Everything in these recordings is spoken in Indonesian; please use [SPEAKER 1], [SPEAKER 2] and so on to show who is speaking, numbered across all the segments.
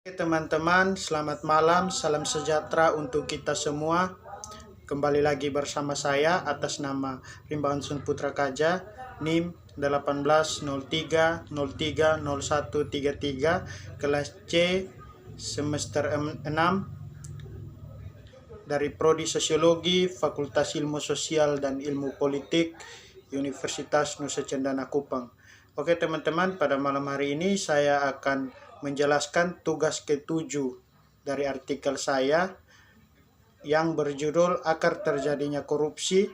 [SPEAKER 1] Oke teman-teman, selamat malam, salam sejahtera untuk kita semua. Kembali lagi bersama saya atas nama Rimbawan Sun Putra Kaja, NIM 1803030133, kelas C, semester 6, dari Prodi Sosiologi, Fakultas Ilmu Sosial dan Ilmu Politik, Universitas Nusa Cendana Kupang. Oke teman-teman, pada malam hari ini saya akan menjelaskan tugas ke-7 dari artikel saya yang berjudul Akar Terjadinya Korupsi.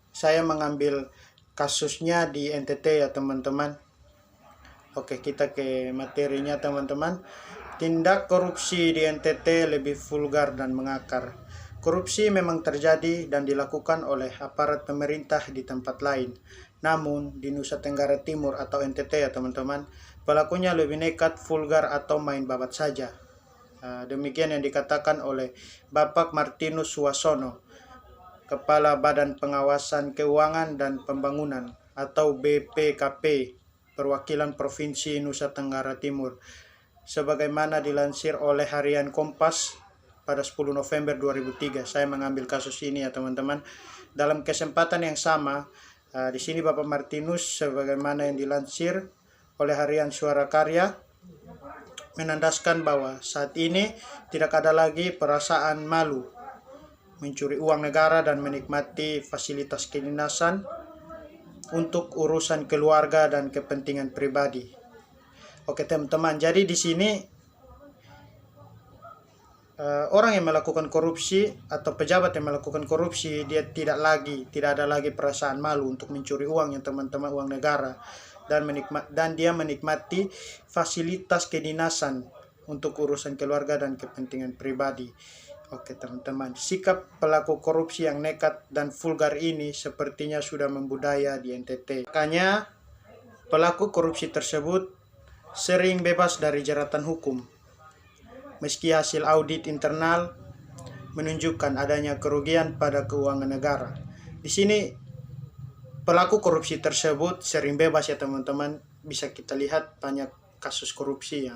[SPEAKER 1] Saya mengambil kasusnya di NTT ya teman-teman. Oke, kita ke materinya teman-teman. Tindak korupsi di NTT lebih vulgar dan mengakar. Korupsi memang terjadi dan dilakukan oleh aparat pemerintah di tempat lain. Namun, di Nusa Tenggara Timur atau NTT ya teman-teman, pelakunya lebih nekat, vulgar, atau main babat saja. Demikian yang dikatakan oleh Bapak Martinus Suwasono, Kepala Badan Pengawasan Keuangan dan Pembangunan atau BPKP, Perwakilan Provinsi Nusa Tenggara Timur, sebagaimana dilansir oleh Harian Kompas pada 10 November 2003. Saya mengambil kasus ini ya teman-teman. Dalam kesempatan yang sama, di sini Bapak Martinus sebagaimana yang dilansir oleh Harian Suara Karya menandaskan bahwa saat ini tidak ada lagi perasaan malu mencuri uang negara dan menikmati fasilitas kedinasan untuk urusan keluarga dan kepentingan pribadi. Oke teman-teman, jadi di sini orang yang melakukan korupsi atau pejabat yang melakukan korupsi, dia tidak ada lagi perasaan malu untuk mencuri uang yang teman-teman, uang negara, dan dia menikmati fasilitas kedinasan untuk urusan keluarga dan kepentingan pribadi. Oke teman-teman, sikap pelaku korupsi yang nekat dan vulgar ini sepertinya sudah membudaya di NTT. Makanya pelaku korupsi tersebut sering bebas dari jeratan hukum, meski hasil audit internal menunjukkan adanya kerugian pada keuangan negara. Di sini pelaku korupsi tersebut sering bebas ya teman-teman. Bisa kita lihat banyak kasus korupsi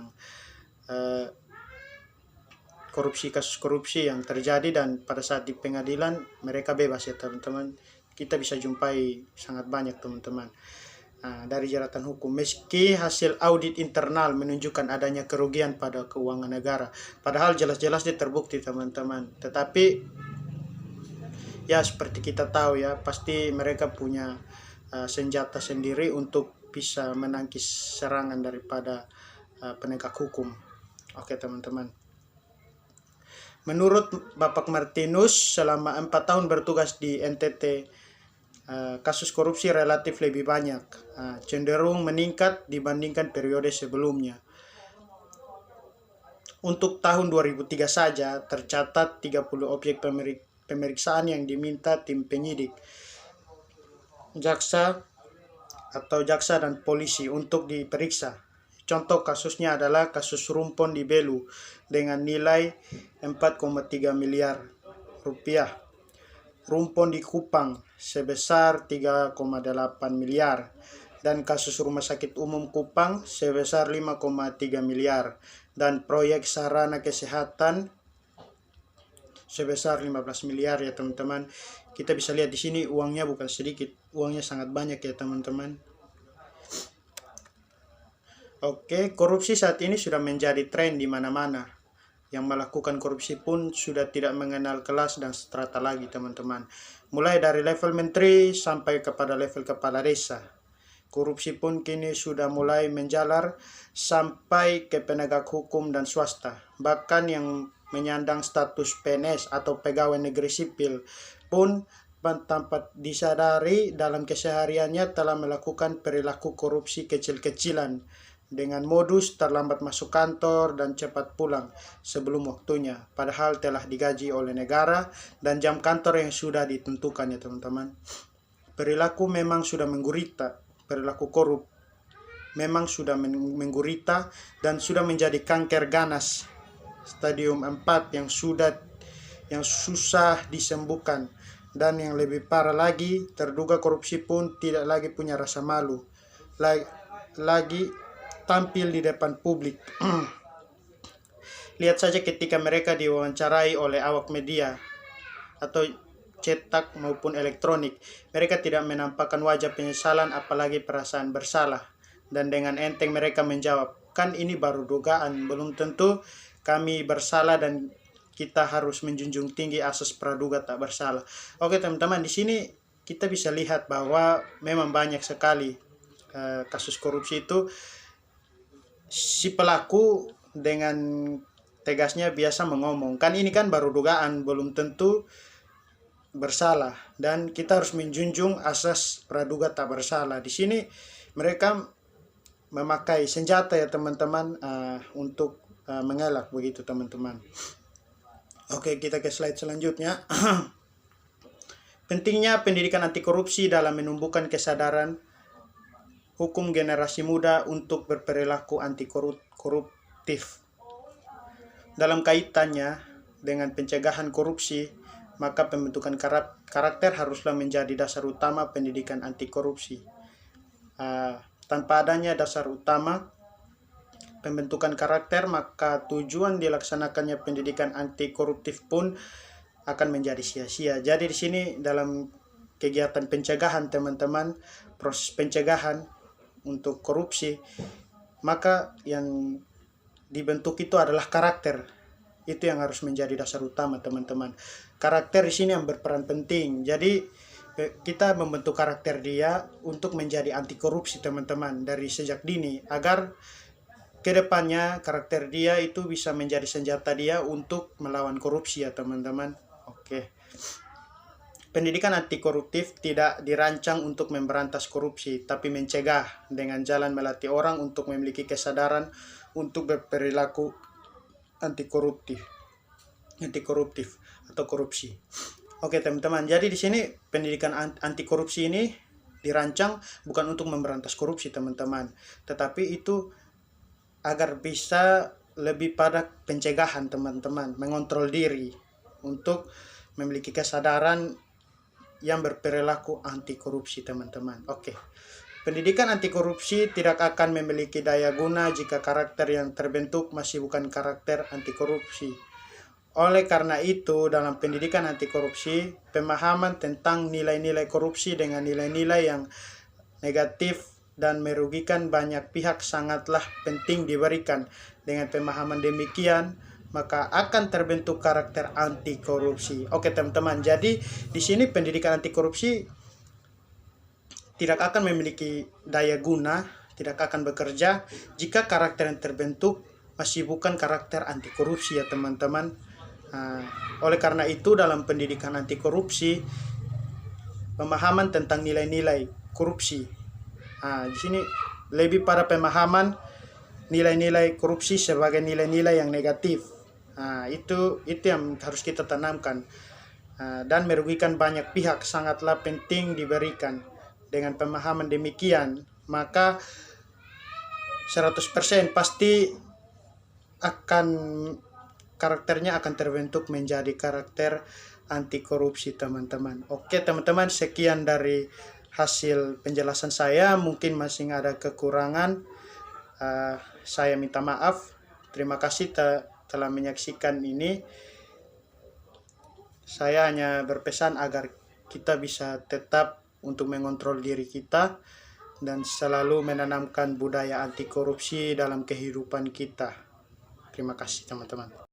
[SPEAKER 1] kasus korupsi yang terjadi, dan pada saat di pengadilan mereka bebas ya teman-teman. Kita bisa jumpai sangat banyak teman-teman. Dari jeratan hukum, meski hasil audit internal menunjukkan adanya kerugian pada keuangan negara, padahal jelas-jelas dia terbukti teman-teman. Tetapi ya seperti kita tahu ya, pasti mereka punya senjata sendiri untuk bisa menangkis serangan daripada penegak hukum. Oke teman-teman, menurut Bapak Martinus, selama 4 tahun bertugas di NTT, kasus korupsi relatif lebih banyak, cenderung meningkat dibandingkan periode sebelumnya. Untuk tahun 2003 saja tercatat 30 objek pemeriksaan yang diminta tim penyidik, jaksa dan polisi untuk diperiksa. Contoh kasusnya adalah kasus rumpon di Belu dengan nilai 4,3 miliar rupiah, rumpon di Kupang sebesar 3,8 miliar, dan kasus Rumah Sakit Umum Kupang sebesar 5,3 miliar, dan proyek sarana kesehatan sebesar 15 miliar ya teman-teman. Kita bisa lihat di sini uangnya bukan sedikit, uangnya sangat banyak ya teman-teman. Oke, korupsi saat ini sudah menjadi tren di mana-mana. Yang melakukan korupsi pun sudah tidak mengenal kelas dan strata lagi teman-teman. Mulai dari level menteri sampai kepada level kepala desa. Korupsi pun kini sudah mulai menjalar sampai ke penegak hukum dan swasta. Bahkan yang menyandang status PNS atau pegawai negeri sipil pun tanpa disadari dalam kesehariannya telah melakukan perilaku korupsi kecil-kecilan dengan modus terlambat masuk kantor dan cepat pulang sebelum waktunya, padahal telah digaji oleh negara dan jam kantor yang sudah ditentukan ya teman-teman. Perilaku memang sudah menggurita, perilaku korup memang sudah menggurita dan sudah menjadi kanker ganas stadium 4 yang susah disembuhkan. Dan yang lebih parah lagi, terduga korupsi pun tidak lagi punya rasa malu lagi tampil di depan publik. Lihat saja ketika mereka diwawancarai oleh awak media atau cetak maupun elektronik, mereka tidak menampakkan wajah penyesalan apalagi perasaan bersalah. Dan dengan enteng mereka menjawab, kan ini baru dugaan, belum tentu kami bersalah dan kita harus menjunjung tinggi asas praduga tak bersalah. Oke teman-teman, di sini kita bisa lihat bahwa memang banyak sekali kasus korupsi itu si pelaku dengan tegasnya biasa mengomong, kan ini kan baru dugaan, belum tentu bersalah dan kita harus menjunjung asas praduga tak bersalah. Di sini mereka memakai senjata ya teman-teman untuk mengelak begitu teman-teman. Oke, kita ke slide selanjutnya. Pentingnya pendidikan anti korupsi dalam menumbuhkan kesadaran hukum generasi muda untuk berperilaku anti koruptif. Dalam kaitannya dengan pencegahan korupsi, maka pembentukan karakter haruslah menjadi dasar utama pendidikan anti korupsi. Tanpa adanya dasar utama pembentukan karakter, maka tujuan dilaksanakannya pendidikan anti koruptif pun akan menjadi sia-sia. Jadi di sini dalam kegiatan pencegahan teman-teman, proses pencegahan untuk korupsi, maka yang dibentuk itu adalah karakter. Itu yang harus menjadi dasar utama teman-teman. Karakter di sini yang berperan penting. Jadi kita membentuk karakter dia untuk menjadi anti korupsi teman-teman dari sejak dini, agar kedepannya karakter dia itu bisa menjadi senjata dia untuk melawan korupsi ya teman-teman. Oke. Pendidikan anti koruptif tidak dirancang untuk memberantas korupsi, tapi mencegah dengan jalan melatih orang untuk memiliki kesadaran untuk berperilaku anti koruptif atau korupsi. Oke teman-teman, jadi di sini pendidikan anti korupsi ini dirancang bukan untuk memberantas korupsi teman-teman, tetapi itu agar bisa lebih pada pencegahan teman-teman, mengontrol diri untuk memiliki kesadaran yang berperilaku anti korupsi teman-teman. Oke. Pendidikan anti korupsi tidak akan memiliki daya guna jika karakter yang terbentuk masih bukan karakter anti korupsi. Oleh karena itu, dalam pendidikan anti korupsi, pemahaman tentang nilai-nilai korupsi dengan nilai-nilai yang negatif dan merugikan banyak pihak sangatlah penting diberikan. Dengan pemahaman demikian, maka akan terbentuk karakter anti korupsi. Oke teman-teman, jadi di sini pendidikan anti korupsi tidak akan memiliki daya guna, tidak akan bekerja jika karakter yang terbentuk masih bukan karakter anti korupsi ya teman-teman. Oleh karena itu dalam pendidikan anti korupsi, pemahaman tentang nilai-nilai korupsi, di sini lebih pada pemahaman nilai-nilai korupsi sebagai nilai-nilai yang negatif. Itu yang harus kita tanamkan, dan merugikan banyak pihak sangatlah penting diberikan. Dengan pemahaman demikian, maka 100% pasti akan karakternya akan terbentuk menjadi karakter anti korupsi teman-teman. Oke teman-teman, sekian dari hasil penjelasan saya. Mungkin masih ada kekurangan, saya minta maaf. Terima kasih telah menyaksikan ini. Saya hanya berpesan agar kita bisa tetap untuk mengontrol diri kita dan selalu menanamkan budaya anti korupsi dalam kehidupan kita. Terima kasih teman-teman.